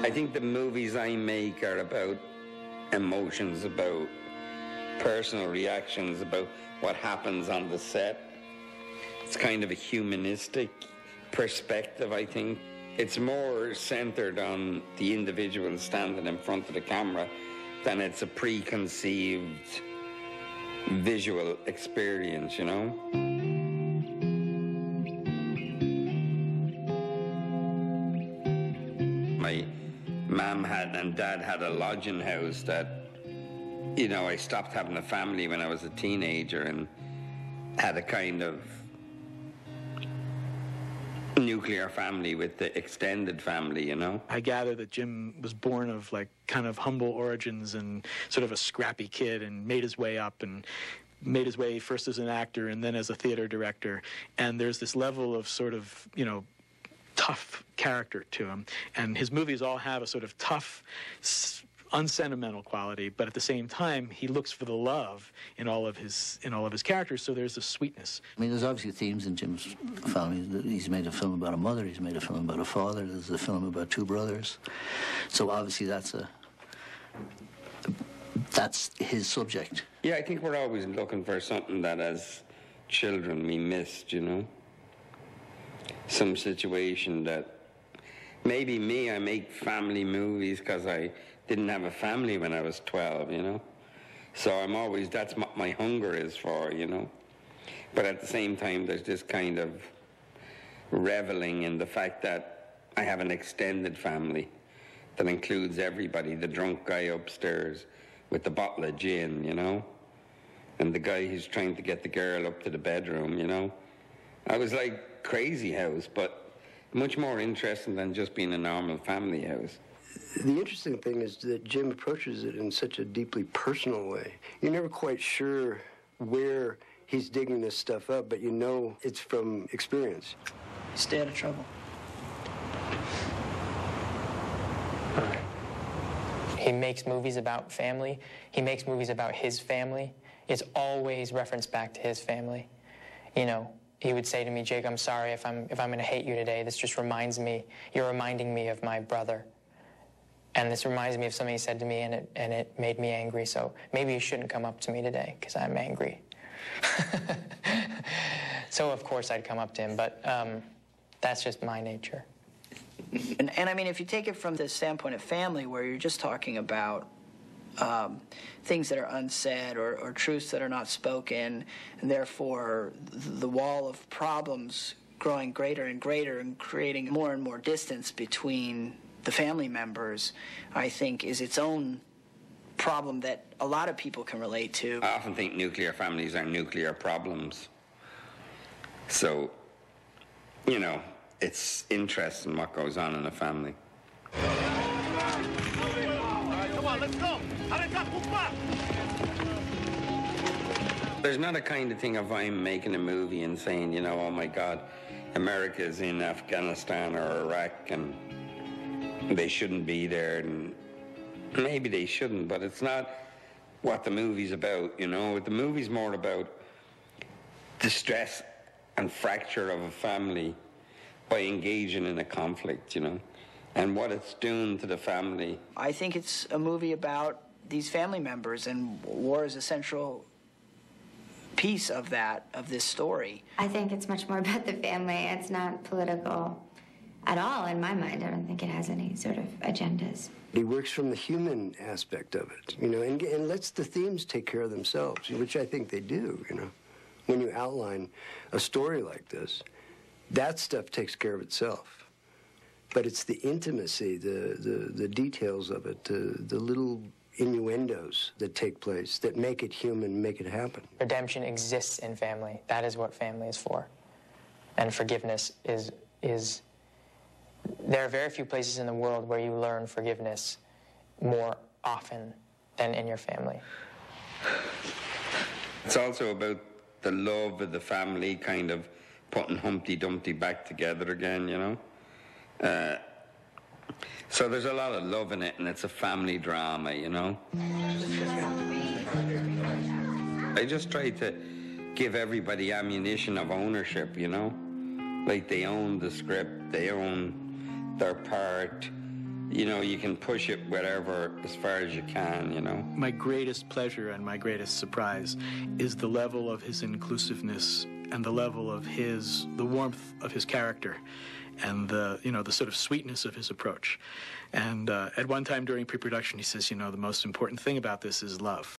I think the movies I make are about emotions, about personal reactions, about what happens on the set. It's kind of a humanistic perspective, I think. It's more centered on the individual standing in front of the camera than it's a preconceived visual experience, you know? My mom and dad had a lodging house that, you know, I stopped having a family when I was a teenager and had a kind of nuclear family with the extended family, you know? I gather that Jim was born of like kind of humble origins and sort of a scrappy kid and made his way up and made his way first as an actor and then as a theater director. And there's this level of sort of, you know, tough character to him. And his movies all have a sort of tough, unsentimental quality, but at the same time, he looks for the love in all of his characters. So there's a sweetness. I mean, there's obviously themes in Jim's family. He's made a film about a mother. He's made a film about a father. There's a film about two brothers. So obviously, that's his subject. Yeah, I think we're always looking for something that, as children, we missed. You know, some situation that maybe me. I make family movies because I didn't have a family when I was 12, you know? So that's what my hunger is for, you know? But at the same time, there's this kind of reveling in the fact that I have an extended family that includes everybody, the drunk guy upstairs with the bottle of gin, you know? And the guy who's trying to get the girl up to the bedroom, you know? I was like Crazy House, but much more interesting than just being a normal family house. The interesting thing is that Jim approaches it in such a deeply personal way. You're never quite sure where he's digging this stuff up, but you know it's from experience. Stay out of trouble. He makes movies about family. He makes movies about his family. It's always referenced back to his family. You know, he would say to me, Jake, I'm sorry if I'm going to hate you today. This just reminds me, you're reminding me of my brother. And this reminds me of something he said to me, and it made me angry. So maybe you shouldn't come up to me today because I'm angry. So of course I'd come up to him, but that's just my nature. And I mean, if you take it from the standpoint of family, where you're just talking about things that are unsaid or truths that are not spoken, and therefore the wall of problems growing greater and greater and creating more and more distance between the family members, I think, is its own problem that a lot of people can relate to. I often think nuclear families are nuclear problems. So, you know, it's interesting what goes on in a family. Come on, let's go. There's not a kind of thing of I'm making a movie and saying, you know, oh my God, America's in Afghanistan or Iraq and they shouldn't be there, and maybe they shouldn't, but it's not what the movie's about, you know. The movie's more about the stress and fracture of a family by engaging in a conflict, you know, and what it's doing to the family. I think it's a movie about these family members, and war is a central piece of this story. I think it's much more about the family. It's not political at all, in my mind. I don't think it has any sort of agendas. He works from the human aspect of it, you know, and lets the themes take care of themselves, which I think they do, you know. When you outline a story like this, that stuff takes care of itself. But it's the intimacy, the details of it, the little innuendos that take place that make it human, make it happen. Redemption exists in family. That is what family is for. And forgiveness is there are very few places in the world where you learn forgiveness more often than in your family. It's also about the love of the family kind of putting Humpty Dumpty back together again, you know? So there's a lot of love in it, and it's a family drama, you know? I just try to give everybody ammunition of ownership, you know? Like they own the script, they own their part, you can push it whatever as far as you can, My greatest pleasure and my greatest surprise is the level of his inclusiveness and the level of the warmth of his character and the sort of sweetness of his approach. And at one time during pre-production, he says, the most important thing about this is love.